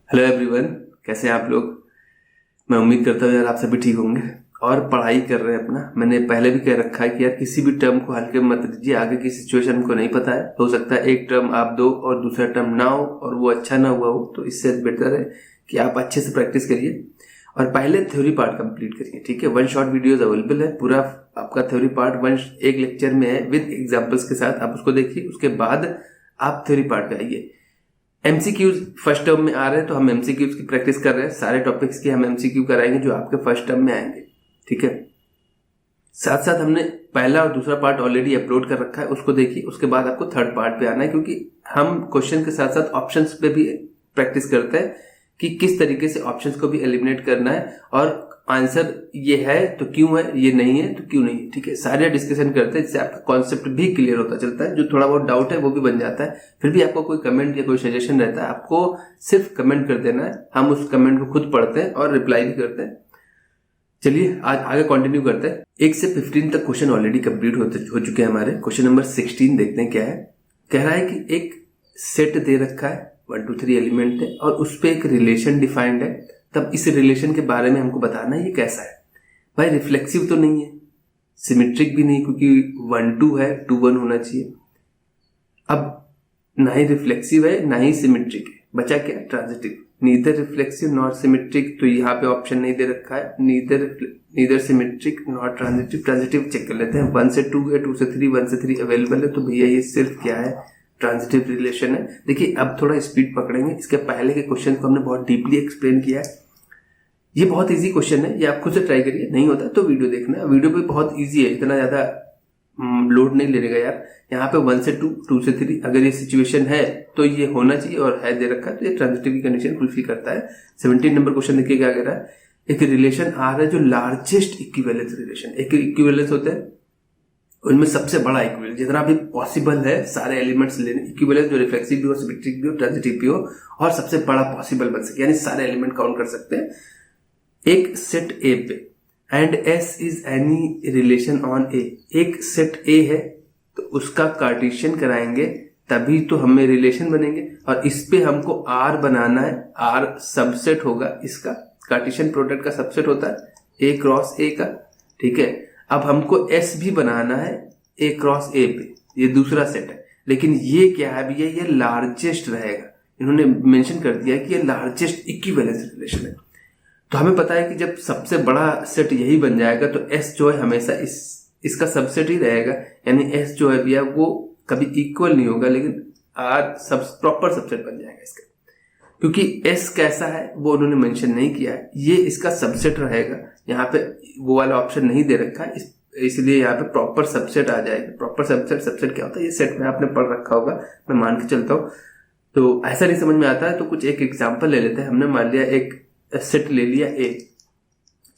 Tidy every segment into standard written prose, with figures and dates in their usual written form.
Hello everyone, कैसे हैं आप लोग। मैं उम्मीद करता हूँ यार आप सभी ठीक होंगे और पढ़ाई कर रहे हैं अपना। मैंने पहले भी कह रखा है कि यार किसी भी टर्म को हल्के में मत लीजिए। आगे की सिचुएशन को नहीं पता है, हो सकता है एक टर्म आप दो और दूसरा टर्म ना हो और वो अच्छा ना हुआ हो। तो इससे बेटर है कि आप अच्छे से प्रैक्टिस करिए और पहले थ्योरी पार्ट कंप्लीट करिए। ठीक है, 1 शॉर्ट वीडियोस अवेलेबल है। पूरा आपका थ्योरी पार्ट एक लेक्चर में है विद एग्जाम्पल्स के साथ। आप उसको देखिए, उसके बाद आप थ्योरी पार्ट पे आइए। एमसीक्यूज फर्स्ट टर्म में आ रहे हैं तो हम एमसीक्यूज की प्रैक्टिस कर रहे हैं। सारे टॉपिक्स की हम एमसीक्यू कराएंगे जो आपके फर्स्ट टर्म में आएंगे। ठीक है, साथ साथ हमने पहला और दूसरा पार्ट ऑलरेडी अपलोड कर रखा है, उसको देखिए। उसके बाद आपको थर्ड पार्ट पे आना है, क्योंकि हम क्वेश्चन के साथ साथ ऑप्शंस पे भी प्रैक्टिस करते हैं कि किस तरीके से ऑप्शंस को भी एलिमिनेट करना है और आंसर ये है तो क्यों है, ये नहीं है तो क्यों नहीं है। ठीक है, सारे डिस्कशन करते हैं जिससे आपका कॉन्सेप्ट भी क्लियर होता चलता है। जो थोड़ा बहुत डाउट है वो भी बन जाता है। फिर भी आपको कोई कमेंट या कोई सजेशन रहता है, आपको सिर्फ कमेंट कर देना है। हम उस कमेंट को खुद पढ़ते हैं और रिप्लाई भी करते हैं। चलिए आज आगे कंटिन्यू करते हैं। 1 से 15 तक क्वेश्चन ऑलरेडी कंप्लीट हो चुके हैं हमारे। क्वेश्चन नंबर 16 देखते हैं क्या है। कह रहा है कि एक सेट दे रखा है, 1 2 3 एलिमेंट है और उस पर एक रिलेशन डिफाइंड है। तब इस रिलेशन के बारे में हमको बताना है ये कैसा है। भाई रिफ्लेक्सिव तो नहीं है, सिमेट्रिक भी नहीं, क्योंकि 1 2 है, 2 1 होना चाहिए। अब ना ही रिफ्लेक्सिव है ना ही सिमेट्रिक है, बचा क्या, transitive. Neither reflexive not symmetric, तो यहाँ पे ऑप्शन नहीं दे रखा है। Neither symmetric not transitive. Transitive check कर लेते हैं। 1 से 2 है, 2 से 3, 1 से 3 अवेलेबल है, तो भैया ये सिर्फ क्या है, ट्रांजिटिव रिलेशन है। देखिए अब थोड़ा स्पीड पकड़ेंगे। इसके पहले के क्वेश्चन को हमने बहुत डीपली एक्सप्लेन किया है। ये बहुत इजी क्वेश्चन है, ये आप खुद से ट्राई करिए। नहीं होता तो वीडियो देखना, वीडियो भी बहुत इजी है, इतना ज्यादा लोड नहीं लेगा यार। यहाँ पे 1 से 2, 2 से 3 अगर ये सिचुएशन है तो ये होना चाहिए और है दे रखा है, तो ये ट्रांजिटिव की कंडीशन फुलफिल करता है। 17 नंबर क्वेश्चन देखिए क्या कह रहा है। एक रिलेशन आ रहा है जो लार्जेस्ट इक्विवेलेंस रिलेशन। एक इक्विवेलेंस होता है उनमें सबसे बड़ा इक्विवेलेंस, जितना भी पॉसिबल है सारे एलिमेंट्स लेने। इक्विवेलेंस जो रिफ्लेक्सिव भी हो, सिमेट्रिक भी हो, ट्रांजिटिव भी हो और सबसे बड़ा पॉसिबल बन सके, यानी सारे एलिमेंट काउंट कर सकते हैं एक सेट ए पे। And S is any relation on A. एक सेट ए है तो उसका कार्टेशियन कराएंगे तभी तो हमें रिलेशन बनेंगे, और इस पे हमको आर बनाना है। आर सबसेट होगा इसका, कार्टेशियन प्रोडक्ट का सबसेट होता है ए क्रॉस ए का। ठीक है, अब हमको एस भी बनाना है ए क्रॉस ए पे, ये दूसरा सेट है। लेकिन ये क्या है भैया, ये लार्जेस्ट रहेगा। इन्होंने मेंशन कर दिया कि ये लार्जेस्ट इक्विवेलेंस रिलेशन है। तो हमें पता है कि जब सबसे बड़ा सेट यही बन जाएगा तो एस जो है हमेशा इसका सबसेट ही रहेगा। यानी एस जो है भैया वो कभी इक्वल नहीं होगा, लेकिन आर सब प्रॉपर सबसेट बन जाएगा इसका। क्योंकि एस कैसा है वो उन्होंने मेंशन नहीं किया है, ये इसका सबसेट रहेगा। यहाँ पे वो वाला ऑप्शन नहीं दे रखा है, इसलिए यहाँ पे प्रॉपर सबसेट आ जाएगा। प्रॉपर सबसेट क्या होता है ये सेट में आपने पढ़ रखा होगा, मैं मान के चलता हूँ। तो ऐसा नहीं समझ में आता है तो कुछ एक एग्जाम्पल ले लेते हैं। हमने मान लिया एक सेट ले लिया ए,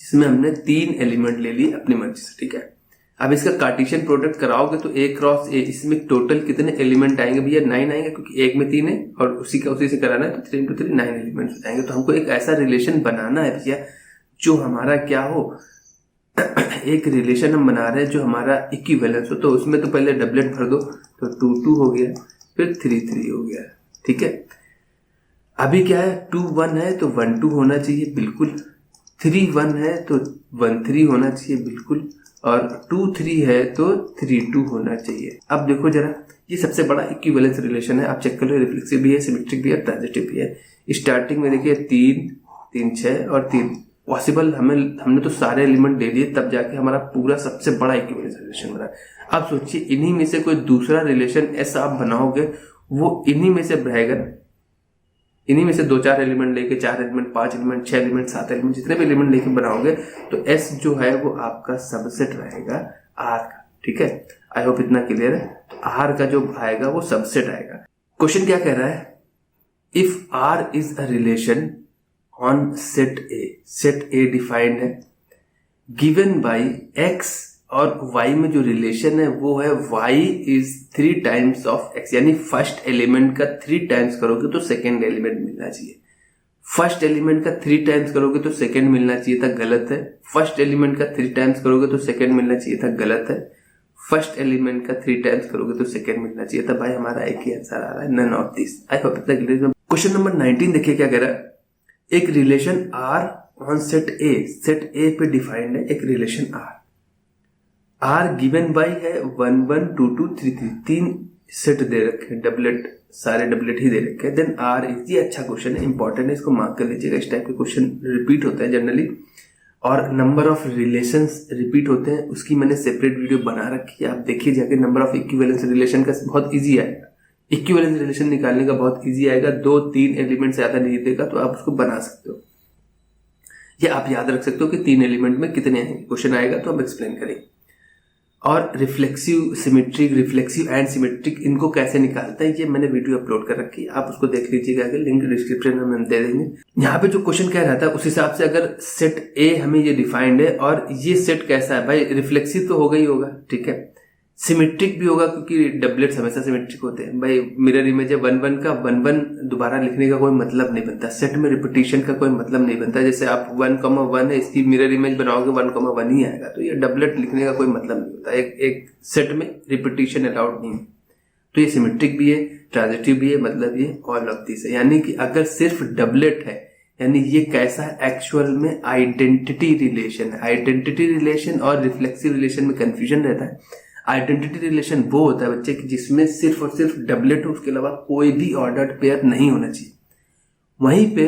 जिसमें हमने 3 एलिमेंट ले लिए अपनी मर्जी से। ठीक है, अब इसका कार्टेशियन प्रोडक्ट कराओगे तो ए क्रॉस ए, इसमें टोटल कितने एलिमेंट आएंगे भैया, 9 आएंगे, क्योंकि एक में 3 है और उसी से कराना है तो 3 × 3 9 एलिमेंट हो जाएंगे। तो हमको एक ऐसा रिलेशन बनाना है भैया जो हमारा क्या हो, एक रिलेशन हम बना रहे हैं जो हमारा इक्विवेलेंस हो। तो उसमें तो पहले डबलेट भर दो, तो 2 2 हो गया, फिर 3 3 हो गया। ठीक है, अभी क्या है, 2 1 है तो 1 2 होना चाहिए बिल्कुल, 3 1 है तो 1 3 होना चाहिए बिल्कुल, और 2 3 है तो 3 2 होना चाहिए। अब देखो जरा, ये सबसे बड़ा इक्विवेलेंस रिलेशन है। आप चेक कर लो, रिफ्लेक्सिव भी है, सिमेट्रिक भी है, ट्रांजिटिव भी है। स्टार्टिंग में देखिए 3 3 6 और 3 पॉसिबल, हमने तो सारे एलिमेंट ले लिए, तब जाके हमारा पूरा सबसे बड़ा इक्विवेलेंस रिलेशन बना। अब सोचिए इन्हीं में से कोई दूसरा रिलेशन ऐसा आप बनाओगे, वो इन्हीं में से रहेगा। इन्हीं में से 2 4 एलिमेंट लेके, 4 एलिमेंट, 5 एलिमेंट, 6 एलिमेंट, 7 एलिमेंट, जितने भी एलिमेंट लेके बनाओगे तो एस जो है वो आपका सबसेट रहेगा आर का। ठीक है, आई होप इतना क्लियर है। तो आर का जो आएगा वो सबसेट आएगा। क्वेश्चन क्या कह रहा है, if R is a relation on set A defined है गिवन बाई एक्स, और y में जो रिलेशन है वो है y is 3 times of x, यानी फर्स्ट एलिमेंट का 3 टाइम्स करोगे तो सेकेंड एलिमेंट मिलना चाहिए। फर्स्ट एलिमेंट का 3 टाइम्स करोगे तो सेकेंड मिलना चाहिए था, गलत है। फर्स्ट एलिमेंट का 3 टाइम्स करोगे तो सेकेंड मिलना चाहिए था, गलत है। फर्स्ट एलिमेंट का 3 टाइम्स करोगे तो सेकेंड मिलना चाहिए था। भाई हमारा एक ही आंसर आ रहा है, none of this. I hope इतना क्लियर। क्वेश्चन नंबर 19 देखिए क्या कह रहा है। एक relation R on set A पे डिफाइंड है एक रिलेशन R गिवन बाई है 1 1 2 2 3 3, 3 सेट दे रखे हैं, डबलेट, सारे डबलेट ही दे रखे हैं। देन R इज, ये अच्छा क्वेश्चन है, इंपॉर्टेंट है, इसको मार्क कर लीजिएगा। इस टाइप के क्वेश्चन रिपीट होते हैं जनरली, और नंबर ऑफ रिलेशंस रिपीट होते हैं, उसकी मैंने सेपरेट वीडियो बना रखी है, आप देखिए जाके। नंबर ऑफ इक्विवेलेंस रिलेशन का बहुत इजी आएगा, इक्विवेलेंस रिलेशन निकालने का बहुत इजी आएगा, 2-3 एलिमेंट से ज्यादा नहीं देगा तो आप उसको बना सकते हो, या आप याद रख सकते हो कि 3 एलिमेंट में कितने आएंगे। क्वेश्चन आएगा तो हम एक्सप्लेन करेंगे। और reflexive, symmetric, reflexive and symmetric, इनको कैसे निकालते हैं ये मैंने वीडियो अपलोड कर रखी है, आप उसको देख लीजिएगा, आगे लिंक डिस्क्रिप्शन में हम दे देंगे। यहाँ पे जो क्वेश्चन कह रहा था उस हिसाब से अगर सेट ए हमें ये डिफाइंड है और ये सेट कैसा है भाई, रिफ्लेक्सिव तो होगा ही होगा, ठीक है, सिमेट्रिक भी होगा क्योंकि डबलेट्स हमेशा सिमेट्रिक होते हैं भाई। मिरर इमेज है 1 1 का, 1 1 दोबारा लिखने का कोई मतलब नहीं बनता, सेट में रिपीटिशन का कोई मतलब नहीं बनता। जैसे आप 1,1 है, इसकी मिरर इमेज बनाओगे 1,1 ही आएगा, तो ये डबलेट लिखने का कोई मतलब नहीं होता, एक सेट में रिपीटिशन अलाउड नहीं है। तो ये सिमेट्रिक भी है, ट्रांजिटिव भी है, मतलब ये ऑल ऑफ दिस है। यानी कि अगर सिर्फ डबलेट है, यानी ये कैसा है, एक्चुअल में आइडेंटिटी रिलेशन है। आइडेंटिटी रिलेशन और रिफ्लेक्सिव रिलेशन में कंफ्यूजन रहता है। आइडेंटिटी रिलेशन वो होता है बच्चे कि जिसमें सिर्फ और सिर्फ डबलेट हो, उसके अलावा कोई भी ऑर्डर्ड पेयर नहीं होना चाहिए। वहीं पे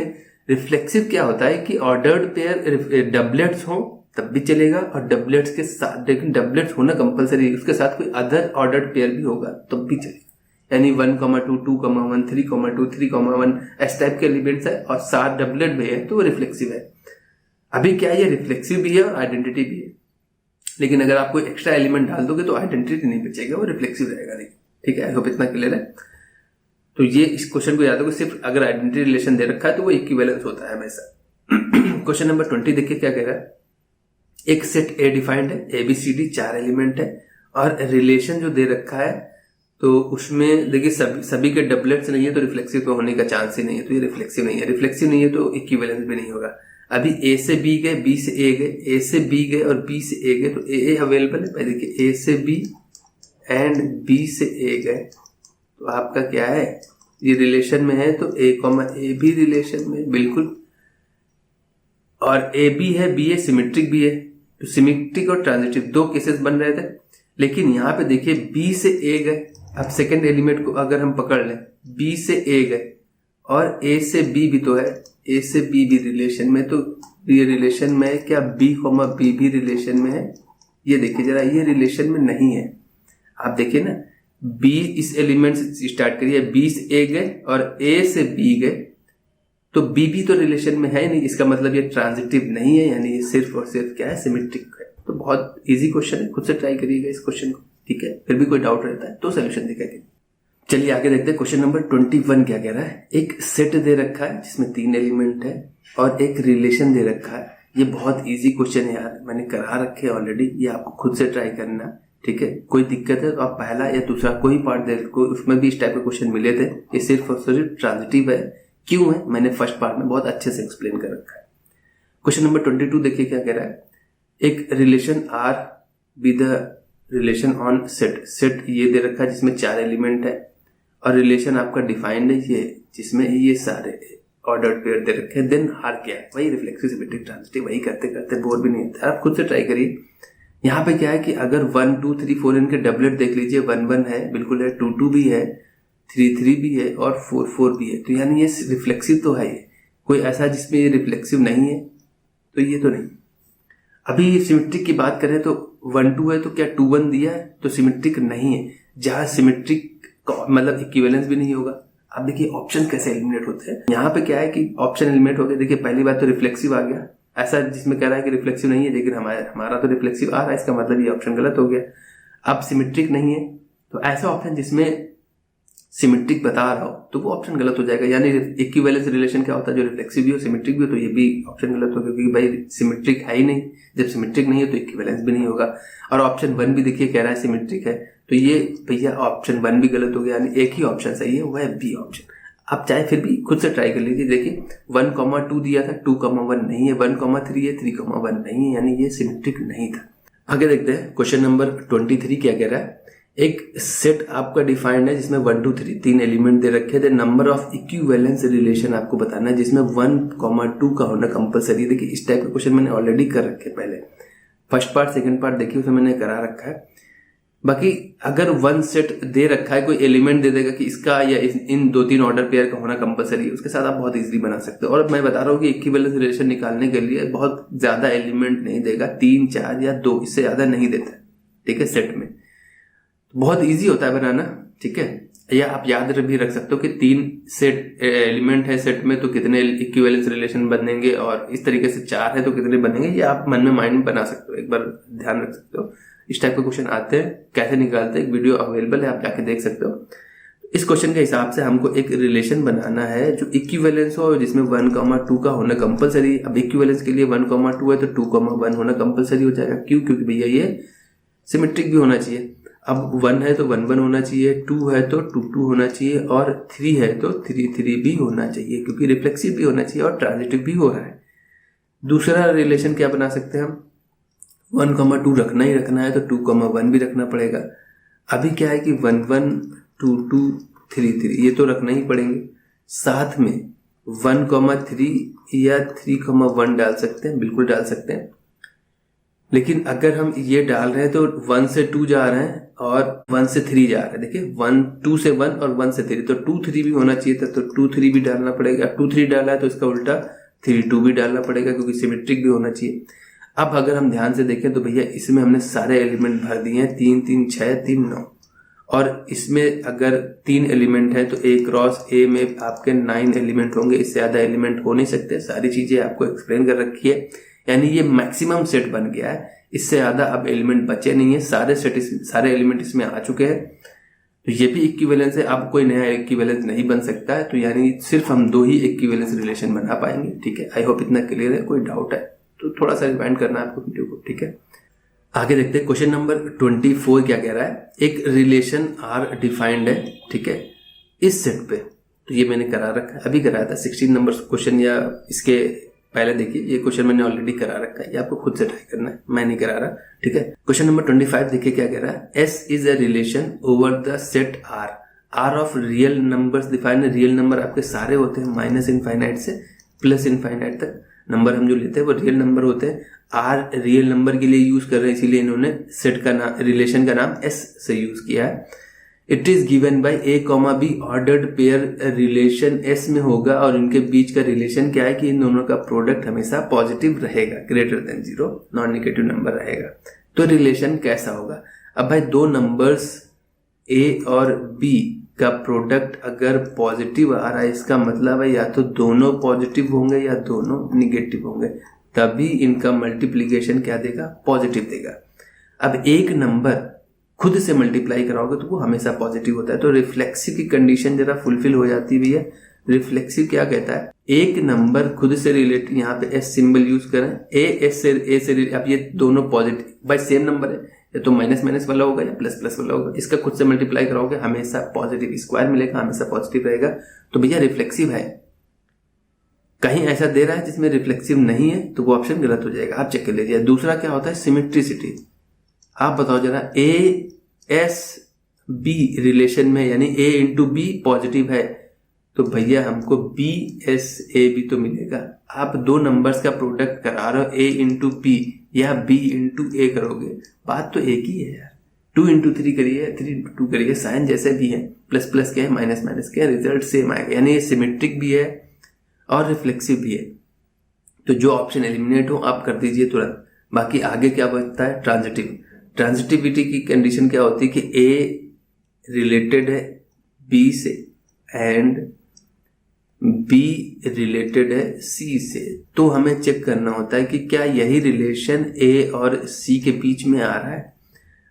रिफ्लेक्सिव क्या होता है कि ऑर्डर्ड पेयर डबलेट्स हो तब भी चलेगा, और डबलेट्स के साथ, लेकिन डबलेट्स होना कंपलसरी, उसके साथ कोई अदर ऑर्डर्ड पेयर भी होगा तब भी चलेगा। यानी 1,2, 2,1, 3,2, 3,1 इस टाइप के एलिमेंट्स है और 7 डबलेट भी है तो वो रिफ्लेक्सिव है। अभी क्या है, ये रिफ्लेक्सिव भी है और आइडेंटिटी भी है, लेकिन अगर आप कोई एक्स्ट्रा एलिमेंट डाल दोगे तो आइडेंटिटी नहीं बचेगा, वो रिफ्लेक्सिव रहेगा नहीं, ठीक है। आई होप इतना क्लियर है। तो ये इस क्वेश्चन को याद रखो, सिर्फ अगर आइडेंटिटी रिलेशन दे रखा है तो वो इक्विवेलेंस होता है हमेशा। क्वेश्चन नंबर 20 देखिए क्या कह रहा है। एक सेट ए डिफाइंड है, ABCD 4 एलिमेंट है, और रिलेशन जो दे रखा है तो उसमें देखिए सभी के डबलेट्स नहीं है तो रिफ्लेक्सिव तो होने का चांस ही नहीं है, तो ये रिफ्लेक्सिव नहीं है। रिफ्लेक्सिव नहीं है तो इक्विवेलेंस भी नहीं होगा। अभी A से B गए, B से A गए, A से B गए और B से A गए, तो A अवेलेबल है। देखिए A से B एंड B से A गए, तो आपका क्या है, ये रिलेशन में है तो A, A भी रिलेशन में बिल्कुल, और A भी है, B है, सिमेट्रिक भी है। तो सिमेट्रिक और ट्रांजिटिव 2 केसेस बन रहे थे, लेकिन यहाँ पे देखिए B से A गए। अब सेकेंड एलिमेंट को अगर हम पकड़ लें, B से A गए और A से B भी तो है, A से B भी रिलेशन में, तो ये रिलेशन में है क्या, B, B भी रिलेशन में है। ये देखिए जरा, ये रिलेशन में नहीं है। आप देखिए ना, B इस एलिमेंट से स्टार्ट करिए, B से A गए और A से B गए, तो B भी तो रिलेशन में है नहीं, इसका मतलब ये ट्रांजिटिव नहीं है, यानी ये सिर्फ और सिर्फ क्या है, सिमेट्रिक है। तो बहुत इजी क्वेश्चन है, खुद से ट्राई करिएगा इस क्वेश्चन को, ठीक है। फिर भी कोई डाउट रहता है तो सोल्यूशन दिखाइए। चलिए आगे देखते हैं। क्वेश्चन नंबर 21 क्या कह रहा है। एक सेट दे रखा है जिसमें 3 एलिमेंट है और एक रिलेशन दे रखा है। ये बहुत इजी क्वेश्चन है यार, मैंने करा रखे ऑलरेडी, ये आपको खुद से ट्राई करना, ठीक है। कोई दिक्कत है तो आप पहला या दूसरा कोई पार्ट दे, उसमें भी इस टाइप के क्वेश्चन मिले थे। ये सिर्फ और सिर्फ ट्रांजिटिव है, क्यों है मैंने फर्स्ट पार्ट में बहुत अच्छे से एक्सप्लेन कर रखा है। क्वेश्चन नंबर 22 देखिए क्या कह रहा है। एक relation R with relation on set ये दे रखा है जिसमें 4 एलिमेंट है, और रिलेशन आपका डिफाइंड है ये, जिसमें ये सारे ऑर्डर्ड पेयर दे रखे हैं। देन R क्या है, वही रिफ्लेक्सिव, सिमेट्रिक, ट्रांजिटिव, वही करते करते बोर भी नहीं होता। आप खुद से ट्राई करिए। यहाँ पे क्या है कि अगर 1 2 3 4 इनके डबलेट देख लीजिए, 1 1 है बिल्कुल है, 2 2 भी है, 3 3 भी है और 4 4 भी है, तो यानी ये रिफ्लेक्सिव तो है। ये कोई ऐसा जिसमें ये रिफ्लेक्सिव नहीं है, तो ये तो नहीं। अभी सिमेट्रिक की बात करें तो 1 2 है, तो क्या 2 1 दिया है तो सिमेट्रिक नहीं है। जहां सिमेट्रिक मतलब इक्विवेलेंस भी नहीं होगा। अब देखिए ऑप्शन कैसे एलिमिनेट होते हैं। यहाँ पे क्या है कि ऑप्शन एलिमिनेट हो गया। देखिए पहली बात तो रिफ्लेक्सिव आ गया, ऐसा जिसमें कह रहा है कि रिफ्लेक्सिव नहीं है, लेकिन हमारा तो रिफ्लेक्सिव आ रहा है, इसका मतलब ये ऑप्शन गलत हो गया। अब सिमेट्रिक नहीं है, तो ऐसा ऑप्शन जिसमें सिमेट्रिक बता रहा हो तो वो ऑप्शन गलत हो जाएगा। यानी इक्विवेलेंस रिलेशन क्या होता है, जो रिफ्लेक्सिव भी हो सिमेट्रिक भी हो, तो ये भी ऑप्शन गलत हो गया, क्योंकि भाई सिमेट्रिक है ही नहीं। जब सिमेट्रिक नहीं है तो इक्विवेलेंस भी नहीं होगा। और ऑप्शन 1 भी देखिए कह रहा है सिमेट्रिक है, तो ये भैया ऑप्शन 1 भी गलत हो गया। यानी एक ही ऑप्शन सही है, वो है बी ऑप्शन। आप चाहे फिर भी खुद से ट्राई कर लीजिए। देखिए 1,2 दिया था, 2,1 नहीं है, 1,3 है, 3,1 नहीं है, यानी ये सिमेट्रिक नहीं था। आगे देखते हैं क्वेश्चन नंबर 23 क्या कह रहा है। एक सेट आपका डिफाइंड है जिसमें 1 2 3 तीन एलिमेंट दे रखे थे। नंबर ऑफ इक्विवेलेंस रिलेशन आपको बताना है जिसमें 1,2 का होना कंपलसरी। देखिए इस टाइप के क्वेश्चन मैंने ऑलरेडी कर रखे पहले, फर्स्ट पार्ट सेकंड पार्ट देखिए उसमें मैंने करा रखा है। बाकी अगर वन सेट दे रखा है, कोई एलिमेंट दे देगा कि इसका या इन 2-3 ऑर्डर पेयर का होना कंपलसरी है, उसके साथ आप बहुत इजीली बना सकते हो। और मैं बता रहा हूँ कि इक्विवेलेंस रिलेशन निकालने के लिए बहुत ज्यादा एलिमेंट नहीं देगा, 3 4 या 2, इससे ज्यादा नहीं देता, ठीक है, सेट में बहुत इजी होता है बनाना, ठीक है। या आप याद भी रख सकते हो कि 3 सेट एलिमेंट है सेट में तो कितने इक्विवेलेंस रिलेशन बनेंगे, और इस तरीके से 4 है तो कितने बनेंगे, ये आप मन में माइंड में बना सकते हो, एक बार ध्यान रख सकते हो। इस टाइप के क्वेश्चन आते हैं, कैसे निकालते हैं, एक वीडियो अवेलेबल है, आप जाके देख सकते हो। इस क्वेश्चन के हिसाब से हमको एक रिलेशन बनाना है जो इक्विवेलेंस हो, जिसमें 1,2 का होना कंपलसरी। अब इक्विवेलेंस के लिए 1,2 है तो 2,1 होना कंपलसरी हो जाएगा। क्यों? क्योंकि भैया ये सिमेट्रिक भी होना चाहिए। अब 1 है तो 1 1 होना चाहिए, 2 है तो 2 2 होना चाहिए, और 3 है तो 3 3 भी होना चाहिए, क्योंकि रिफ्लेक्सिव भी होना चाहिए और ट्रांजिटिव भी हो रहा है। दूसरा रिलेशन क्या बना सकते हैं हम, 1,2 रखना ही रखना है तो 2,1 भी रखना पड़ेगा। अभी क्या है कि 1 1 2 2 3 3 ये तो रखना ही पड़ेंगे, साथ में 1,3 या 3,1 डाल सकते हैं, बिल्कुल डाल सकते हैं। लेकिन अगर हम ये डाल रहे हैं तो 1 से 2 जा रहे हैं और 1 से 3 जा रहे हैं। देखिए 2 से 1 और 1 से 3, तो 2 3 भी होना चाहिए था, तो 2 3 भी डालना पड़ेगा। 2 3 डाला है तो इसका उल्टा 3 2 भी डालना पड़ेगा, क्योंकि सिमेट्रिक भी होना चाहिए। अब अगर हम ध्यान से देखें तो भैया इसमें हमने सारे एलिमेंट भर दिए हैं, 3 3 6 3 9, और इसमें अगर 3 एलिमेंट है तो A क्रॉस A में आपके 9 एलिमेंट होंगे, इससे ज्यादा एलिमेंट हो नहीं सकते। सारी चीजें आपको एक्सप्लेन कर रखी है, यानी ये मैक्सिमम सेट बन गया है, इससे ज्यादा अब एलिमेंट बचे नहीं है, सारे एलिमेंट इसमें आ चुके हैं। तो ये भी इक्विवेलेंस है, अब कोई नया इक्विवेलेंस नहीं बन सकता है, तो यानी सिर्फ हम 2 ही इक्विवेलेंस रिलेशन बना पाएंगे, ठीक है। आई होप इतना क्लियर है। कोई डाउट है तो थोड़ा सा रिवाइंड करना है आपको वीडियो को, ठीक है। आगे देखते हैं क्वेश्चन नंबर 24 क्या कह रहा है। एक रिलेशन आर डिफाइंड है, ठीक है, इस सेट पे। तो ये मैंने करा रखा है, अभी कराया था 16 नंबर क्वेश्चन, या इसके पहले देखिए ये क्वेश्चन मैंने ऑलरेडी करा रखा है, ये आपको खुद से ट्राई करना है, मैं नहीं करा रहा, ठीक है। क्वेश्चन नंबर 25 देखिए क्या कह रहा है। S is a relation over the set R, R of real numbers defined है। रियल नंबर आपके सारे होते हैं, माइनस इनफाइनाइट से प्लस इनफाइनाइट तक नंबर हम जो लेते हैं वो रियल नंबर होते हैं। आर रियल नंबर के लिए यूज कर रहे हैं, इसीलिए इन्होंने सेट का नाम, रिलेशन का नाम एस से यूज किया है। It is given by A, B ordered pair relation S में होगा, और इनके बीच का रिलेशन क्या है कि इन दोनों का प्रोडक्ट हमेशा पॉजिटिव रहेगा, greater than 0, non negative number रहेगा। तो रिलेशन कैसा होगा। अब भाई 2 नंबर्स A और B का प्रोडक्ट अगर पॉजिटिव आ रहा है, इसका मतलब है या तो दोनों पॉजिटिव होंगे या दोनों निगेटिव होंगे, तभी इनका मल्टीप्लीकेशन क्या देगा, पॉजिटिव देगा। अब एक नंबर खुद से मल्टीप्लाई कराओगे तो वो हमेशा पॉजिटिव होता है, तो रिफ्लेक्सिव की कंडीशन जरा फुलफिल हो जाती है भैया। रिफ्लेक्सिव क्या कहता है, एक नंबर खुद से रिलेटेड, यहाँ पे एस सिंबल यूज करें, ए से अब ये दोनों पॉजिटिव बाय सेम नंबर है, या तो माइनस माइनस वाला होगा या प्लस प्लस वाला होगा, इसका खुद से मल्टीप्लाई कराओगे हमेशा पॉजिटिव स्क्वायर मिलेगा, हमेशा पॉजिटिव रहेगा, तो भैया रिफ्लेक्सिव है। कहीं ऐसा दे रहा है जिसमें रिफ्लेक्सिव नहीं है तो वो ऑप्शन गलत हो जाएगा, आप चेक कर लीजिए। दूसरा क्या होता है, सिमेट्रिसिटी। आप बताओ जरा, ए एस बी रिलेशन में, यानी A इंटू बी पॉजिटिव है, तो भैया हमको B S A B तो मिलेगा। आप 2 नंबर्स का प्रोडक्ट करा रहे हो, A इंटू बी या B इंटू A करोगे, बात तो एक ही है यार। 2 इंटू 3 करिए, 3 इंटू 2 करिए, साइन जैसे भी है, प्लस प्लस के है, माइनस माइनस के है, रिजल्ट सेम आएगा। यानी ये सिमेट्रिक भी है और रिफ्लेक्सिव भी है। तो जो ऑप्शन एलिमिनेट हो आप कर दीजिए तुरंत। बाकी आगे क्या बचता है, ट्रांजिटिव। ट्रांजिटिविटी की कंडीशन क्या होती है कि A रिलेटेड है B से एंड B रिलेटेड है C से, तो हमें चेक करना होता है कि क्या यही रिलेशन A और C के बीच में आ रहा है।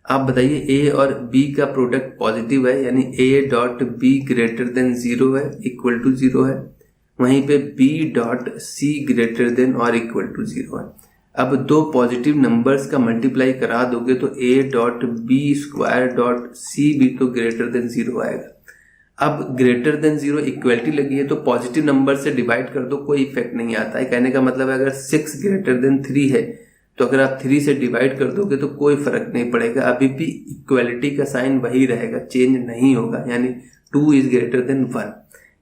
आप बताइए, A और B का प्रोडक्ट पॉजिटिव है, यानी A dot B greater than 0 है, इक्वल टू 0 है, वहीं पे B dot C greater than और इक्वल टू 0 है। अब 2 पॉजिटिव नंबर्स का मल्टीप्लाई करा दोगे तो A dot B square dot C भी तो ग्रेटर देन 0 आएगा। अब ग्रेटर देन 0 इक्वलिटी लगी है तो पॉजिटिव नंबर से डिवाइड कर दो, कोई इफेक्ट नहीं आता है। कहने का मतलब है अगर 6 ग्रेटर देन 3 है तो अगर आप 3 से डिवाइड कर दोगे तो कोई फर्क नहीं पड़ेगा, अभी भी इक्वालिटी का साइन वही रहेगा, चेंज नहीं होगा, यानी 2 इज ग्रेटर देन 1।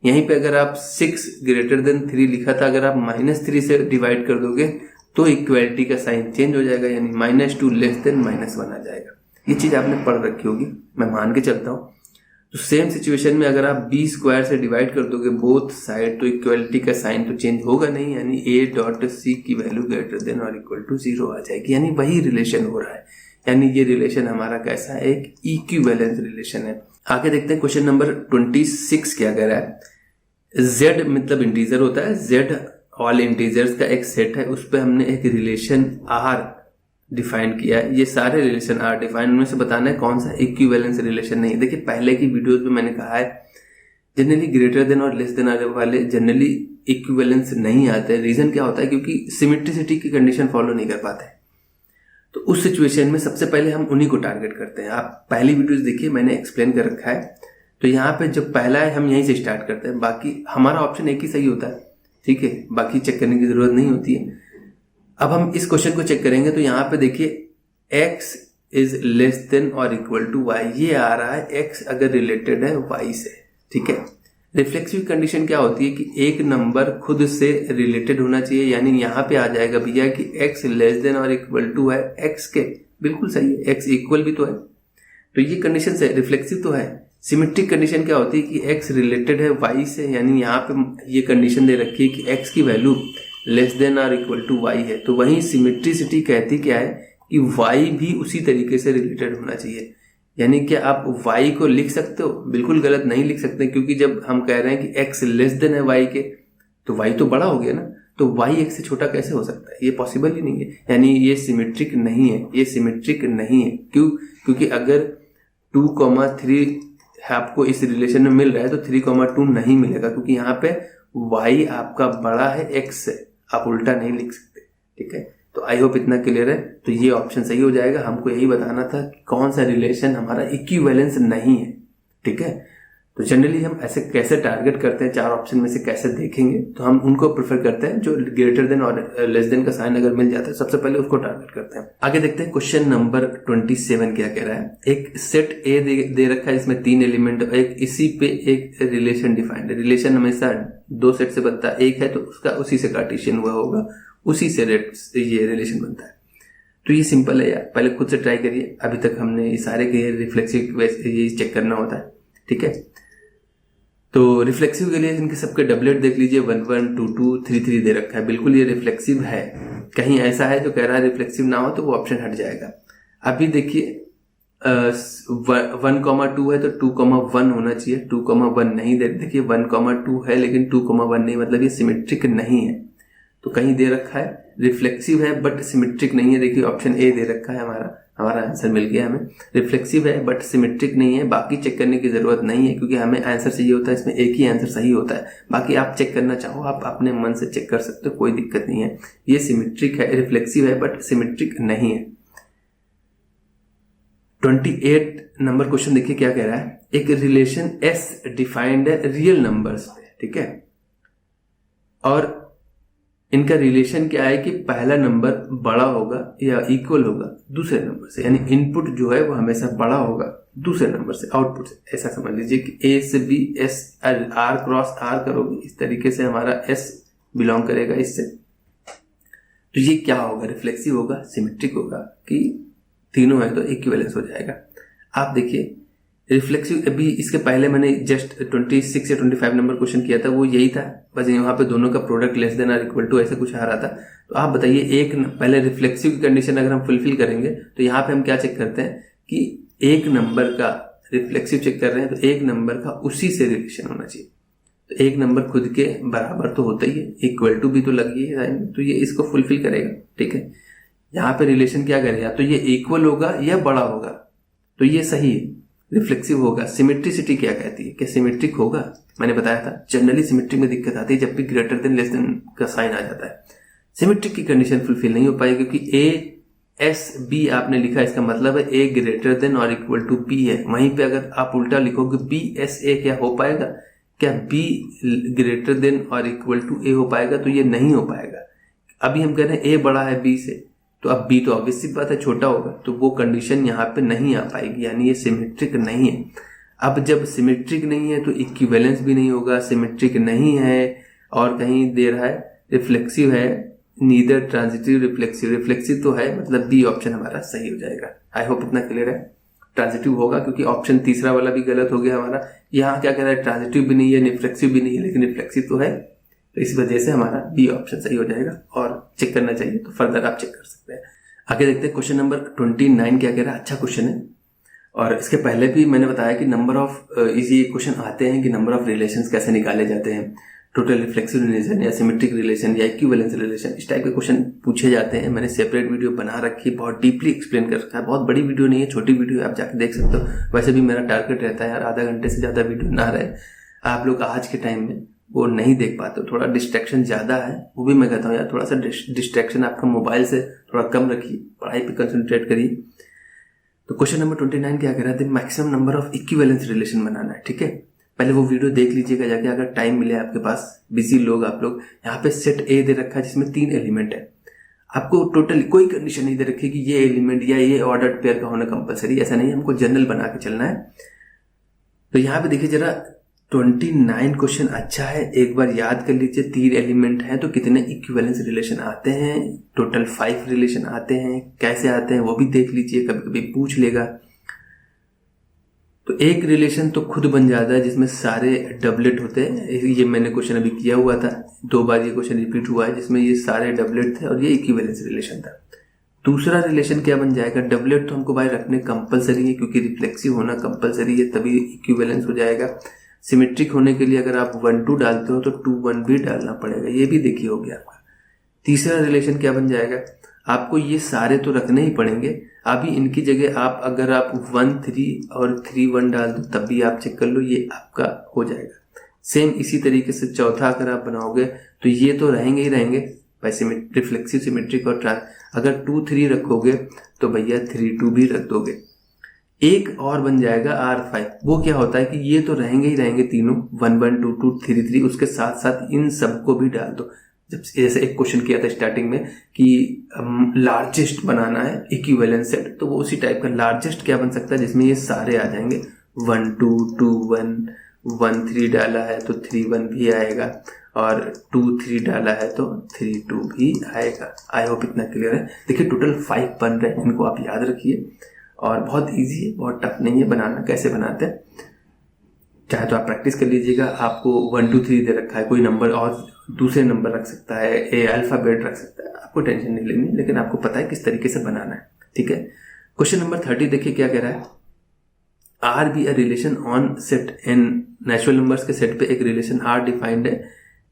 यहीं पे अगर आप 6 ग्रेटर देन 3 लिखा था, अगर आप -3 से डिवाइड कर दोगे तो इक्वालिटी का साइन चेंज हो जाएगा, यानी -2 लेस देन -1 आ जाएगा। ये चीज आपने पढ़ रखी होगी, मैं मान के चलता हूँ। तो सेम सिचुएशन में अगर आप b² से डिवाइड कर दोगे बोथ साइड, तो इक्वालिटी का साइन तो चेंज होगा नहीं, यानी a.c की वैल्यू ग्रेटर देन और इक्वल टू 0 आ जाएगी, यानी वही रिलेशन हो रहा है। यानी ये रिलेशन हमारा कैसा है, एक इक्विवेलेंस रिलेशन है। आगे देखते हैं क्वेश्चन नंबर 26 क्या कह रहा है। z मतलब इंटीजर होता है, z ऑल इंटीजर्स का एक सेट है, उस पर हमने एक रिलेशन r डिफाइन किया है। ये सारे रिलेशन आर डिफाइन, उनमें से बताना है कौन सा इक्विवेलेंस रिलेशन नहीं है। देखिए पहले की वीडियोस में मैंने कहा है जनरली ग्रेटर देन और लेस देन वाले जनरली इक्विवेलेंस नहीं आते। रीजन क्या होता है, क्योंकि सिमेट्रिसिटी की कंडीशन फॉलो नहीं कर पाते। तो उस सिचुएशन में सबसे पहले हम उन्हीं को टारगेट करते हैं। आप पहली वीडियोस देखिए, मैंने एक्सप्लेन कर रखा है। तो यहाँ पे जो पहला है हम यहीं से स्टार्ट करते हैं, बाकी हमारा ऑप्शन एक ही सही होता है, ठीक है, बाकी चेक करने की जरूरत नहीं होती है। अब हम इस क्वेश्चन को चेक करेंगे तो यहाँ पे देखिए x इज लेस देन और इक्वल टू y, ये आ रहा है x अगर रिलेटेड है y से, ठीक है। रिफ्लेक्सिव कंडीशन क्या होती है कि एक नंबर खुद से रिलेटेड होना चाहिए, यानी यहाँ पे आ जाएगा भैया कि x लेस देन और इक्वल टू है x के, बिल्कुल सही है, x इक्वल भी तो है, तो ये कंडीशन से रिफ्लेक्सिव तो है। सिमेट्रिक कंडीशन क्या होती है कि x रिलेटेड है y से, यानी यहाँ पे ये कंडीशन दे रखी है कि x की वैल्यू लेस देन और इक्वल टू y है। तो वहीं सिमेट्रिसिटी कहती क्या है कि y भी उसी तरीके से रिलेटेड होना चाहिए। यानी कि आप y को लिख सकते हो, बिल्कुल गलत नहीं लिख सकते, क्योंकि जब हम कह रहे हैं कि x लेस देन है y के, तो y तो बड़ा हो गया ना, तो y x से छोटा कैसे हो सकता है, ये पॉसिबल ही नहीं है। यानी ये सिमेट्रिक नहीं है, ये सिमेट्रिक नहीं है। क्यों? क्योंकि अगर 2,3 आपको इस रिलेशन में मिल रहा है तो 3,2 नहीं मिलेगा, क्योंकि यहाँ पे y आपका बड़ा है x से, आप उल्टा नहीं लिख सकते, ठीक है। तो आई होप इतना क्लियर है। तो ये ऑप्शन सही हो जाएगा। हमको यही बताना था कि कौन सा रिलेशन हमारा इक्विवेलेंस नहीं है, ठीक है। तो जनरली हम ऐसे कैसे टारगेट करते हैं, 4 ऑप्शन में से कैसे देखेंगे, तो हम उनको प्रेफर करते हैं जो ग्रेटर देन और लेस देन का साइन अगर मिल जाता है सबसे पहले उसको टारगेट करते हैं। आगे देखते हैं क्वेश्चन नंबर 27 क्या कह रहा है। एक सेट ए दे रखा है, इसमें 3 एलिमेंट, एक इसी पे एक रिलेशन डिफाइंड है। रिलेशन हमेशा 2 सेट से बनता है, एक है तो उसका उसी से कार्टेशियन हुआ होगा, उसी से ये रिलेशन बनता है। तो ये सिंपल है यार, पहले खुद से ट्राई करिए। अभी तक हमने ये सारे के रिफ्लेक्सिव ये चेक करना होता है, ठीक है। तो रिफ्लेक्सिव के लिए इनके सबके डबलेट देख लीजिए, 1 1 2 2 3 3 दे रखा है, बिल्कुल ये रिफ्लेक्सिव है। कहीं ऐसा है जो कह रहा है रिफ्लेक्सिव ना हो तो वो ऑप्शन हट जाएगा। अभी देखिए 1,2 है तो 2,1 होना चाहिए, 2,1 नहीं दे, देखिए 1,2 है लेकिन 2,1 नहीं, मतलब ये सिमेट्रिक नहीं है। तो कहीं दे रखा है रिफ्लेक्सिव है बट सिमेट्रिक नहीं है, देखिए ऑप्शन ए दे रखा है, हमारा आंसर मिल गया हमें। रिफ्लेक्सिव है बट सिमेट्रिक नहीं है, बाकी चेक करने की जरूरत नहीं है, क्योंकि हमें आंसर चाहिए होता है, इसमें एक ही आंसर सही होता है। बाकी आप चेक करना चाहो आप अपने मन से चेक कर सकते हो, कोई दिक्कत नहीं है। ये सिमेट्रिक है, रिफ्लेक्सिव है बट सिमेट्रिक नहीं है। 28 नंबर क्वेश्चन देखिए क्या कह रहा है। एक रिलेशन S डिफाइंड है रियल नंबर्स पे, ठीक है, और इनका रिलेशन क्या है कि पहला नंबर बड़ा होगा या इक्वल होगा दूसरे नंबर से, यानी इनपुट जो है वो हमेशा बड़ा होगा दूसरे नंबर से, आउटपुट से। ऐसा समझ लीजिए कि A से B S R cross R करोगे, इस तरीके से हमारा S बिलोंग करेगा इससे। तो ये क्या होगा, रिफ्लेक्सिव होगा, सिमेट्रिक होगा, कि तीनों है तो इक्विवेलेंस हो जाएगा। आप देखिए रिफ्लेक्सिव, अभी इसके पहले मैंने जस्ट 26 या 25 नंबर क्वेश्चन किया था, वो यही था, बस यहाँ पे दोनों का प्रोडक्ट लेस देन और इक्वल टू ऐसे कुछ आ रहा था। तो आप बताइए, एक पहले रिफ्लेक्सिव की कंडीशन अगर हम फुलफिल करेंगे तो यहाँ पे हम क्या चेक करते हैं कि एक नंबर का रिफ्लेक्सिव चेक कर रहे हैं तो एक नंबर का उसी से रिलेशन होना चाहिए। तो एक नंबर खुद के बराबर तो होता ही है, इक्वल टू भी तो लगी है, तो ये इसको फुलफिल करेगा, ठीक है। यहाँ पे रिलेशन क्या करेगा, तो ये इक्वल होगा या बड़ा होगा, तो ये सही है, रिफ्लेक्सिव होगा। सिमेट्रिसिटी क्या कहती है, क्या सिमेट्रिक होगा, मैंने बताया था जनरली सिमेट्रिक में दिक्कत आती है जब भी ग्रेटर देन लेस देन का साइन आ जाता है। सिमेट्रिक की कंडीशन फुलफिल नहीं हो पाएगी, क्योंकि A S B आपने लिखा, इसका मतलब है A ग्रेटर देन और इक्वल टू B है। वहीं पे अगर आप उल्टा लिखोगे B S A, क्या हो पाएगा, क्या B ग्रेटर देन और इक्वल टू A हो पाएगा, तो ये नहीं हो पाएगा। अभी हम कह रहे हैं A बड़ा है B से, तो अब बी तो ऑब्वियस सी बात है छोटा होगा, तो वो कंडीशन यहाँ पे नहीं आ पाएगी, यानी ये सिमेट्रिक नहीं है। अब जब सिमेट्रिक नहीं है तो इक्विवेलेंस भी नहीं होगा, सिमेट्रिक नहीं है और कहीं दे रहा है रिफ्लेक्सिव है, नीदर ट्रांजिटिव रिफ्लेक्सिव, रिफ्लेक्सिव तो है, मतलब बी ऑप्शन हमारा सही हो जाएगा। आई होप इतना क्लियर है। ट्रांजिटिव होगा क्योंकि ऑप्शन तीसरा वाला भी गलत हो गया हमारा। यहाँ क्या कह रहा है, ट्रांजिटिव भी नहीं है, रिफ्लेक्सिव भी नहीं है, लेकिन रिफ्लेक्सिव तो है, तो इस वजह से हमारा बी ऑप्शन सही हो जाएगा। और चेक करना चाहिए तो फर्दर आप चेक कर सकते हैं। आगे देखते हैं क्वेश्चन नंबर 29 क्या कह रहा है। अच्छा क्वेश्चन है, और इसके पहले भी मैंने बताया कि नंबर ऑफ इजी क्वेश्चन आते हैं कि नंबर ऑफ रिलेशंस कैसे निकाले जाते हैं, टोटल रिफ्लेक्सिव रिलेशन या सिमेट्रिक रिलेशन या इक्विवेलेंस रिलेशन, इस टाइप के क्वेश्चन पूछे जाते हैं। मैंने सेपरेट वीडियो बना रखी है, बहुत डीपली एक्सप्लेन कर रखा है। बहुत बड़ी वीडियो नहीं है, छोटी वीडियो है, आप जाके देख सकते हो। वैसे भी मेरा टारगेट रहता है यार आधा घंटे से ज़्यादा वीडियो ना रहे। आप लोग आज के टाइम में वो नहीं देख पाते हो, थोड़ा डिस्ट्रैक्शन ज़्यादा है। वो भी मैं कहता हूँ यार थोड़ा सा डिस्ट्रैक्शन आपका मोबाइल से थोड़ा कम रखिए, पढ़ाई पे कंसंट्रेट करिए। तो क्वेश्चन नंबर 29 क्या कह रहा है, maximum number of equivalence relation बनाना है। ठीक है, पहले वो वीडियो देख लीजिएगा जाके, अगर टाइम मिले आपके पास, बिजी लोग आप लोग। यहाँ पे सेट ए दे रखा है जिसमें 3 एलिमेंट है। आपको टोटल कोई कंडीशन नहीं दे रखी कि ये एलिमेंट या ये ऑर्डर्ड पेयर का होना कंपलसरी, ऐसा नहीं, हमको जनरल बना के चलना है। तो यहाँ पे देखिए जरा 29 क्वेश्चन अच्छा है, एक बार याद कर लीजिए। 3 एलिमेंट हैं तो कितने इक्विवेलेंस रिलेशन आते हैं, टोटल 5 रिलेशन आते हैं। कैसे आते हैं वो भी देख लीजिए, कभी कभी पूछ लेगा। तो एक रिलेशन तो खुद बन जाता है जिसमें सारे डबलेट होते हैं। ये मैंने क्वेश्चन अभी किया हुआ था, 2 बार ये क्वेश्चन रिपीट हुआ है, जिसमें ये सारे डबलेट थे और ये इक्विवेलेंस रिलेशन था। दूसरा रिलेशन क्या बन जाएगा, डबलेट तो हमको भाई रखने कंपलसरी है क्योंकि रिफ्लेक्सिव होना कंपलसरी है, तभी इक्विवेलेंस हो जाएगा। सिमेट्रिक होने के लिए अगर आप 1 2 डालते हो तो 2 1 भी डालना पड़ेगा, ये भी देखिए हो गया आपका। तीसरा रिलेशन क्या बन जाएगा, आपको ये सारे तो रखने ही पड़ेंगे। अभी इनकी जगह आप अगर आप 1 3 और 3 1 डाल दो तब भी आप चेक कर लो, ये आपका हो जाएगा। सेम इसी तरीके से चौथा अगर आप बनाओगे तो ये तो रहेंगे ही रहेंगे भाई, रिफ्लेक्सिव, सिमेट्रिक और अगर 2 3 रखोगे तो भैया 3 2 भी रख दोगे। एक और बन जाएगा R5, वो क्या होता है कि ये तो रहेंगे ही रहेंगे तीनों, 1 1 2 2 3 3, उसके साथ साथ इन सबको भी डाल दो। जब जैसे एक क्वेश्चन किया था स्टार्टिंग में कि लार्जेस्ट बनाना है इक्विवेलेंस सेट, तो वो उसी टाइप का लार्जेस्ट क्या बन सकता है जिसमें ये सारे आ जाएंगे। 1 2 2 1 1 3 डाला है तो 3 1 भी आएगा, और 2 3 डाला है तो 3 2 भी आएगा। आई होप इतना क्लियर है। देखिए टोटल 5 बन रहे हैं, इनको आप याद रखिए, और बहुत इजी है, बहुत टफ नहीं है बनाना। कैसे बनाते हैं चाहे तो आप प्रैक्टिस कर लीजिएगा। आपको 1 2 3 दे रखा है, कोई नंबर और दूसरे नंबर रख सकता है, ए अल्फाबेट रख सकता है, आपको टेंशन नहीं लेनी, लेकिन आपको पता है किस तरीके से बनाना है। ठीक है, क्वेश्चन नंबर 30 देखिए क्या कह रहा है, R be a relation on set N, natural numbers के सेट पे एक रिलेशन आर डिफाइंड है,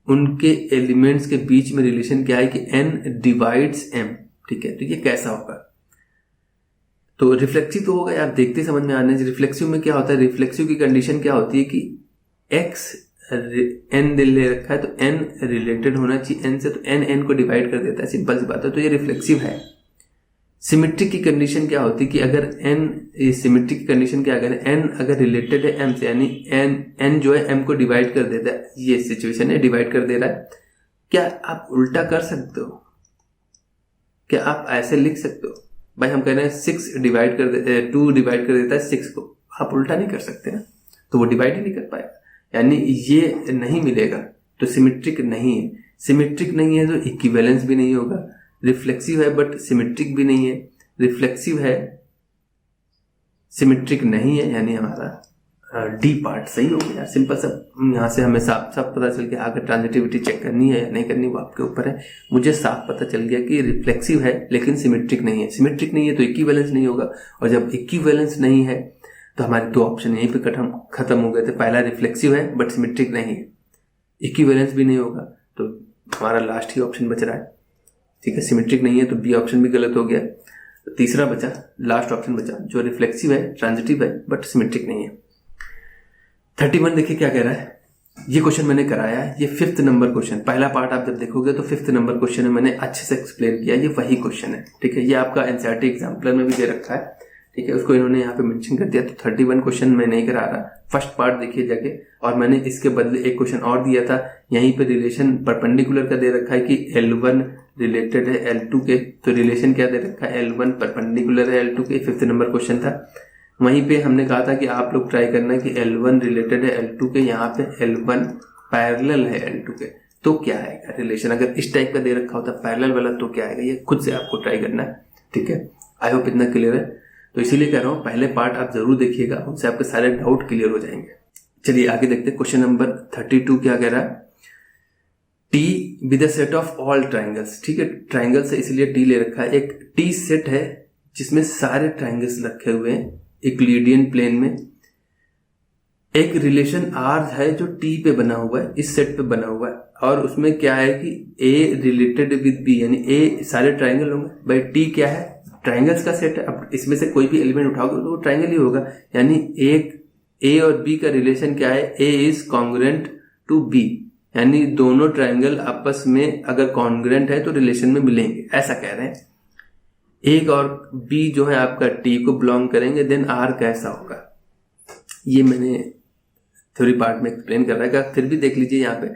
उनके एलिमेंट्स के बीच में रिलेशन क्या है कि एन डिवाइड्स एम। ठीक है, तो ये कैसा होगा, तो रिफ्लेक्सिव तो होगा यार, देखते समझ में आने। रिफ्लेक्सिव में क्या होता है, रिफ्लेक्सिव की कंडीशन क्या होती है कि एक्स एन ले रखा है तो एन रिलेटेड होना चाहिए एन से, तो एन एन को डिवाइड कर देता है, सिंपल सी बात है, तो ये रिफ्लेक्सिव है। सिमेट्रिक की कंडीशन क्या होती है कि अगर एन, सिमेट्रिक की कंडीशन क्या, अगर एन अगर रिलेटेड है एम से, यानी एन जो है एम को डिवाइड कर देता है, ये सिचुएशन है, डिवाइड कर दे रहा है। क्या आप उल्टा कर सकते हो, क्या आप ऐसे लिख सकते हो भाई, हम कह रहे हैं 6 डिवाइड कर दे 2 डिवाइड कर देता है 6 को, आप उल्टा नहीं कर सकते ना, तो वो डिवाइड ही नहीं कर पाएगा, यानी ये नहीं मिलेगा, तो सिमेट्रिक नहीं है। सिमेट्रिक नहीं है तो इक्विवेलेंस भी नहीं होगा। रिफ्लेक्सिव है बट सिमेट्रिक भी नहीं है, रिफ्लेक्सिव है सिमेट्रिक नहीं है, यानी हमारा डी पार्ट सही हो गया। सिंपल सा, यहाँ से हमें साफ पता चल गया। अगर ट्रांजिटिविटी चेक करनी है या नहीं करनी वो आपके ऊपर है। मुझे साफ पता चल गया कि रिफ्लेक्सिव है लेकिन सिमेट्रिक नहीं है। सिमेट्रिक नहीं है तो इक्विवेलेंस नहीं होगा, और जब इक्विवेलेंस नहीं है तो हमारे 2 ऑप्शन यहीं पे खत्म हो गए थे। पहला रिफ्लेक्सिव है बट सिमेट्रिक नहीं है, इक्विवेलेंस भी नहीं होगा, तो हमारा लास्ट ही ऑप्शन बच रहा है। ठीक है, सिमेट्रिक नहीं है तो बी ऑप्शन भी गलत हो गया। तो तीसरा बचा, लास्ट ऑप्शन बचा जो रिफ्लेक्सिव है, ट्रांजिटिव है बट सिमेट्रिक नहीं है। 31 देखिए क्या कह रहा है, ये क्वेश्चन मैंने कराया है, ये 5th नंबर क्वेश्चन। पहला पार्ट आप जब देखोगे तो 5th नंबर क्वेश्चन है, मैंने अच्छे से एक्सप्लेन किया, ये वही क्वेश्चन है। ठीक है, ये आपका एनसीईआरटी एग्जाम्पलर में भी दे रखा है। ठीक है, उसको इन्होंने यहाँ पे मेंशन कर दिया। तो 31 क्वेश्चन मैं नहीं करा रहा, फर्स्ट पार्ट देखिए जाके, और मैंने इसके बदले एक क्वेश्चन और दिया था, यहीं पे रिलेशन परपेंडिकुलर का दे रखा है कि L1 रिलेटेड है L2 के, तो रिलेशन क्या दे रखा है, L1 परपेंडिकुलर है L2 के। 5th नंबर क्वेश्चन था। वहीं पे हमने कहा था कि आप लोग ट्राई करना कि L1 रिलेटेड है L2 के, यहाँ पे L1 पैरेलल है L2 के, तो क्या आएगा रिलेशन। अगर इस टाइप का दे रखा होता पैरेलल वाला तो क्या आएगा, ये खुद से आपको ट्राई करना है, ठीक है। आई होप इतना क्लियर है। तो इसीलिए कह रहा हूँ पहले पार्ट आप जरूर देखिएगा, उनसे आपके सारे डाउट क्लियर हो जाएंगे। चलिए आगे देखते हैं। क्वेश्चन नंबर 32 क्या कह रहा है, T with a set of all triangles, ठीक है। ट्राइंगल्स है इसलिए टी ले रखा है। एक टी सेट है जिसमें सारे ट्राइंगल्स रखे हुए हैं यूक्लिडियन प्लेन में। एक रिलेशन आर है जो टी पे बना हुआ है, इस सेट पे बना हुआ है, और उसमें क्या है कि ए रिलेटेड विद बी, यानी ए सारे ट्राइंगल होंगे। भाई टी क्या है, ट्राइंगल्स का सेट है। अब इसमें से कोई भी एलिमेंट उठाओगे तो वो ट्राइंगल ही होगा, यानी एक ए और बी का रिलेशन क्या है, ए इज कॉन्ग्रुएंट टू बी, यानी दोनों ट्राइंगल आपस में अगर कॉन्ग्रुएंट है तो रिलेशन में मिलेंगे, ऐसा कह रहे हैं। एक और बी जो है आपका टी को बिलोंग करेंगे, देन आर कैसा होगा, ये मैंने थ्योरी पार्ट में एक्सप्लेन कर रहा है। फिर भी देख लीजिए यहाँ पे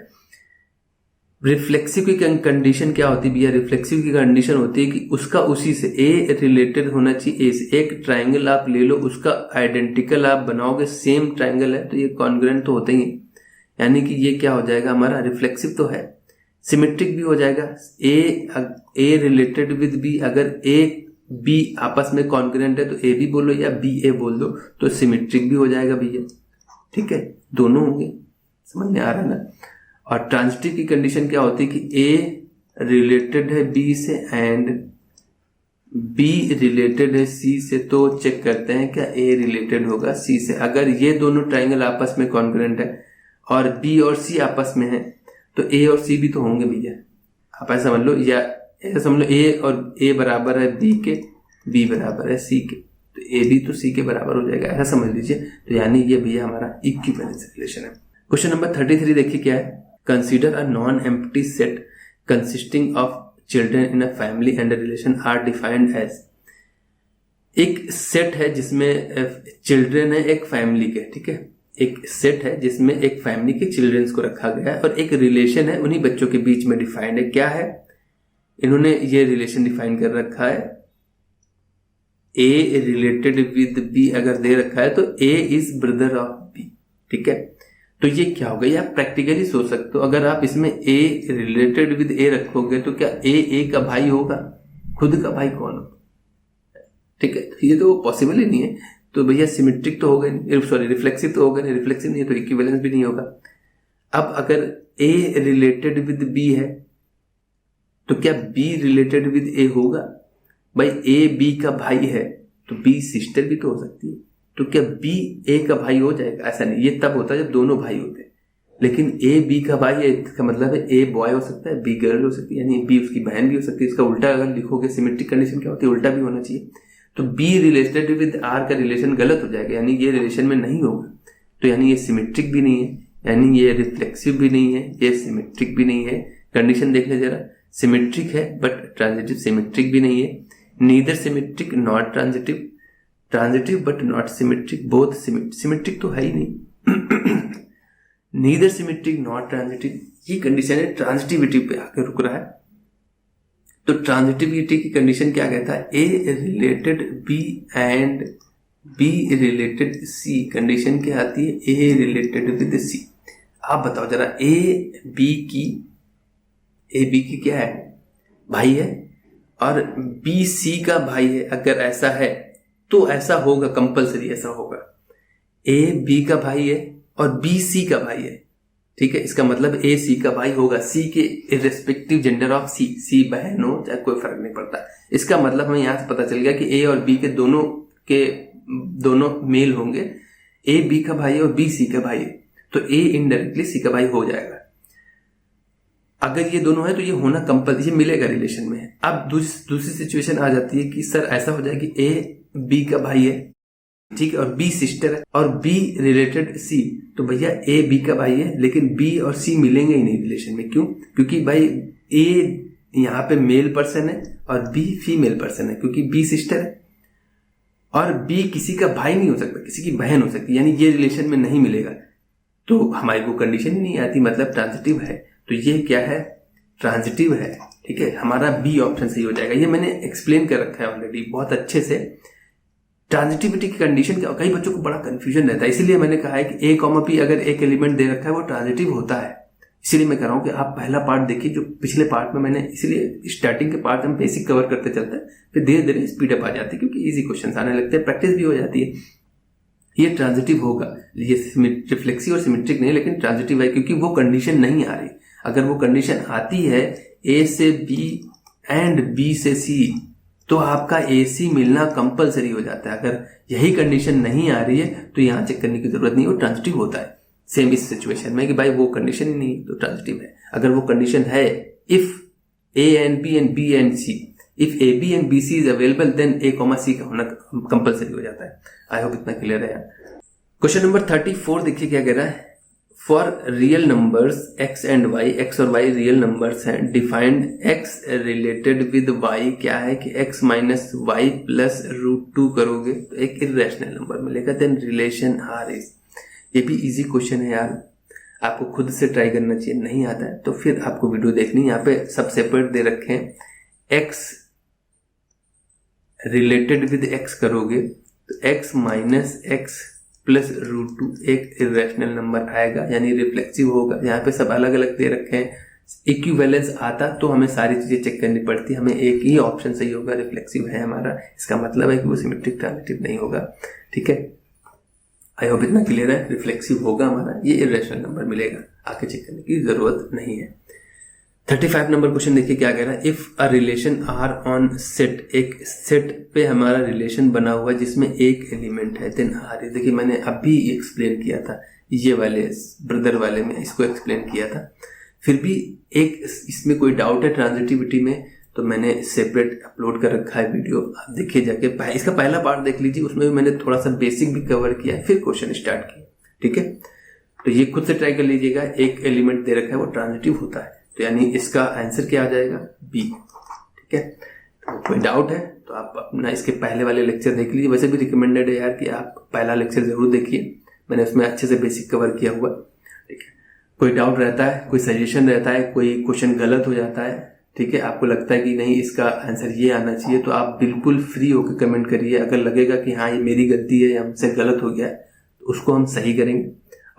रिफ्लेक्सिव की कंडीशन क्या होती है भैया। रिफ्लेक्सिव की कंडीशन होती है कि उसका उसी से ए रिलेटेड होना चाहिए ए से। एक ट्राइंगल आप ले लो, उसका आइडेंटिकल आप बनाओगे, सेम ट्राइंगल है तो ये कॉन्ग्रुएंट तो होते ही, यानी कि ये क्या हो जाएगा हमारा, रिफ्लेक्सिव तो है, सिमेट्रिक भी हो जाएगा। ए रिलेटेड विद बी, अगर ए बी आपस में कॉन्ग्रुएंट है तो ए बी बोलो या बी ए बोल दो, तो सिमेट्रिक भी हो जाएगा भैया, ठीक है, दोनों होंगे। समझ में आ रहा है ना। और ट्रांजिटिव की कंडीशन क्या होती है कि ए रिलेटेड है बी से एंड बी रिलेटेड है सी से, तो चेक करते हैं क्या ए रिलेटेड होगा सी से। अगर ये दोनों ट्राइंगल आपस में कॉन्ग्रुएंट है और बी और सी आपस में है तो ए और सी भी तो होंगे भैया, आप ऐसा समझ लो, या ऐसा समझ लो ए और ए बराबर है बी के, बी बराबर है सी के, तो ए भी तो सी के बराबर हो जाएगा, ऐसा समझ लीजिए। तो यानी ये भैया हमारा इक्विवेलेंस रिलेशन है। क्वेश्चन नंबर 33 देखिए क्या है, consider a non empty set consisting of children in a family and relation R defined as. एक सेट है जिसमें चिल्ड्रन है एक फैमिली के, ठीक है, एक सेट है जिसमें एक फैमिली के चिल्ड्रंस को रखा गया है और एक रिलेशन है उन्हीं बच्चों के बीच में डिफाइंड है। क्या है, इन्होंने ये रिलेशन डिफाइन कर रखा है, ए रिलेटेड विद बी अगर दे रखा है तो ए इज ब्रदर ऑफ बी, ठीक है। तो ये क्या होगा, ये आप प्रैक्टिकली सोच सकते हो। अगर आप इसमें ए रिलेटेड विद ए रखोगे तो क्या ए का भाई होगा, खुद का भाई कौन होगा, ठीक है। ये तो पॉसिबल ही नहीं है, तो भैया सिमेट्रिक तो होगा नहीं, सॉरी रिफ्लेक्सिव तो होगा नहीं, रिफ्लेक्सिव नहीं है तो इक्विवेलेंस भी नहीं होगा। अब अगर ए रिलेटेड विद बी है तो क्या बी रिलेटेड विद ए होगा, भाई ए बी का भाई है तो बी सिस्टर भी तो हो सकती है, तो क्या बी ए का भाई हो जाएगा, ऐसा नहीं। ये तब होता है जब दोनों भाई होते हैं, लेकिन ए बी का भाई है इसका मतलब है ए बॉय हो सकता है, बी गर्ल हो सकती है, यानी बी उसकी बहन भी हो सकती है। इसका उल्टा अगर लिखोगे सिमेट्रिक कंडीशन क्या होती है, उल्टा भी होना चाहिए। तो बी रिलेटेड विद आर का रिलेशन गलत हो जाएगा, यानी ये रिलेशन में नहीं होगा, तो यानी ये सिमेट्रिक भी नहीं है, यानी ये रिफ्लेक्सिव भी नहीं है, ये सिमेट्रिक भी नहीं है। कंडीशन देख ले जरा, सिमेट्रिक है बट ट्रांजिटिव, सिमेट्रिक भी नहीं है, neither symmetric not transitive, transitive but not symmetric, both symmetric तो है ही नहीं नीदर सिमेट्रिक नॉट ट्रांजिटिव, ये कंडीशन है ट्रांजिटिविटी पे आकर रुक रहा है। तो ट्रांजिटिविटी की कंडीशन क्या कहता है, A related B and B related C, condition क्या आती है, ए रिलेटेड विद सी। आप बताओ जरा, ए बी की क्या है, भाई है, और बी सी का भाई है। अगर ऐसा है तो ऐसा होगा, कंपलसरी ऐसा होगा, ए बी का भाई है और बी सी का भाई है, ठीक है। इसका मतलब ए सी का भाई होगा, सी के इर्रेस्पेक्टिव जेंडर ऑफ सी, सी बहन हो चाहे कोई फर्क नहीं पड़ता। इसका मतलब हमें यहां से पता चल गया कि ए और बी के दोनों मेल होंगे, ए बी का भाई है और बी सी का भाई है, तो ए इनडायरेक्टली सी का भाई हो जाएगा। अगर ये दोनों है तो ये होना कंपल्सरी, मिलेगा रिलेशन में। अब दूसरी सिचुएशन आ जाती है कि सर ऐसा हो जाए कि ए बी का भाई है, ठीक है, और बी सिस्टर है और बी रिलेटेड सी, तो भैया ए बी का भाई है लेकिन बी और सी मिलेंगे ही नहीं रिलेशन में। क्यों, क्योंकि भाई ए यहाँ पे मेल पर्सन है और बी फीमेल पर्सन है, क्योंकि बी सिस्टर है और बी किसी का भाई नहीं हो सकता, किसी की बहन हो सकती, यानी ये रिलेशन में नहीं मिलेगा। तो हमारी को कंडीशन ही नहीं आती, मतलब ट्रांजिटिव है। तो ये क्या है, ट्रांजिटिव है, ठीक है, हमारा बी ऑप्शन सही हो जाएगा। ये मैंने एक्सप्लेन कर रखा है ऑलरेडी बहुत अच्छे से। ट्रांजिटिविटी की कंडीशन क्या, कई बच्चों को बड़ा कंफ्यूजन रहता है, इसीलिए मैंने कहा है कि ए कॉमा पी अगर एक एलिमेंट दे रखा है वो ट्रांजिटिव होता है। इसीलिए मैं कह रहा हूं कि आप पहला पार्ट देखिए, जो पिछले पार्ट में मैंने, इसलिए स्टार्टिंग के पार्ट हम बेसिक कवर करते चलते हैं, फिर धीरे धीरे स्पीड अप आ जाती है क्योंकि इजी क्वेश्चन आने लगते हैं, प्रैक्टिस भी हो जाती है। ये ट्रांजिटिव होगा, ये रिफ्लेक्सिव और सिमेट्रिक नहीं, लेकिन ट्रांजिटिव है क्योंकि वो कंडीशन नहीं आ रही। अगर वो कंडीशन आती है ए से बी एंड बी से सी, तो आपका ए सी मिलना कंपलसरी हो जाता है। अगर यही कंडीशन नहीं आ रही है तो यहां चेक करने की जरूरत नहीं, वो ट्रांजिटिव होता है। सेम इस सिचुएशन में कि भाई वो कंडीशन ही नहीं तो ट्रांजिटिव है। अगर वो कंडीशन है, if A and B and B and C, if A B and B C is available, then A comma C का होना कंपलसरी हो जाता है। आई होप इतना क्लियर है। क्वेश्चन नंबर 34 देखिए क्या कह रहा है। For real numbers x and y, x और y रियल नंबर्स हैं, defined x related with y क्या है कि x माइनस वाई प्लस √2 करोगे तो एक इरेशनल नंबर मिलेगा, देन रिलेशन आर इज। ये भी इजी क्वेश्चन है यार, आपको खुद से ट्राई करना चाहिए। नहीं आता है तो फिर आपको वीडियो देखनी, यहाँ पे सब सेपरेट दे रखे हैं। x रिलेटेड विद x करोगे तो x माइनस x प्लस √2 एक इरेशनल नंबर आएगा, यानी रिफ्लेक्सिव होगा। यहाँ पे सब अलग अलग दे रखे हैं। इक्विवेलेंस आता तो हमें सारी चीजें चेक करनी पड़ती, हमें एक ही ऑप्शन सही होगा, रिफ्लेक्सिव है हमारा, इसका मतलब है कि वो सिमेट्रिक ट्रांजिटिव नहीं होगा। ठीक है, आई होप इतना क्लियर है। रिफ्लेक्सिव होगा हमारा, ये इरेशनल नंबर मिलेगा, आके चेक करने की जरूरत नहीं है। 35 नंबर क्वेश्चन देखिए क्या कह रहा है। If a relation R on set, एक सेट पे हमारा रिलेशन बना हुआ जिसमें एक एलिमेंट है, देन आर। देखिए मैंने अभी एक्सप्लेन किया था, ये वाले ब्रदर वाले में इसको एक्सप्लेन किया था। फिर भी एक इसमें कोई डाउट है ट्रांजिटिविटी में तो मैंने सेपरेट अपलोड कर रखा है वीडियो, आप देखिए जाके। इसका पहला पार्ट देख लीजिए, उसमें भी मैंने थोड़ा सा बेसिक भी कवर किया है, फिर क्वेश्चन स्टार्ट किया। ठीक है, तो ये खुद से ट्राई कर लीजिएगा। एक एलिमेंट दे रखा है वो ट्रांजिटिव होता है, तो यानी इसका आंसर क्या आ जाएगा, बी। ठीक है, तो कोई डाउट है तो आप अपना इसके पहले वाले लेक्चर देख लीजिए। वैसे भी रिकमेंडेड है यार कि आप पहला लेक्चर जरूर देखिए, मैंने उसमें अच्छे से बेसिक कवर किया हुआ। ठीक है, कोई डाउट रहता है, कोई सजेशन रहता है, कोई क्वेश्चन गलत हो जाता है, ठीक है, आपको लगता है कि नहीं इसका आंसर ये आना चाहिए, तो आप बिल्कुल फ्री होकर कमेंट करिए। अगर लगेगा कि हाँ ये मेरी गलती है, हमसे गलत हो गया है, तो उसको हम सही करेंगे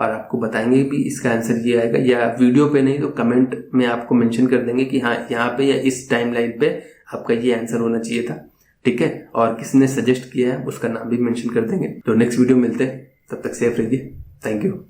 और आपको बताएंगे भी इसका आंसर ये आएगा, या वीडियो पे नहीं तो कमेंट में आपको मेंशन कर देंगे कि हाँ यहाँ पे या इस टाइमलाइन पे आपका ये आंसर होना चाहिए था। ठीक है, और किसने सजेस्ट किया है उसका नाम भी मेंशन कर देंगे। तो नेक्स्ट वीडियो मिलते हैं, तब तक सेफ रहिए। Thank you.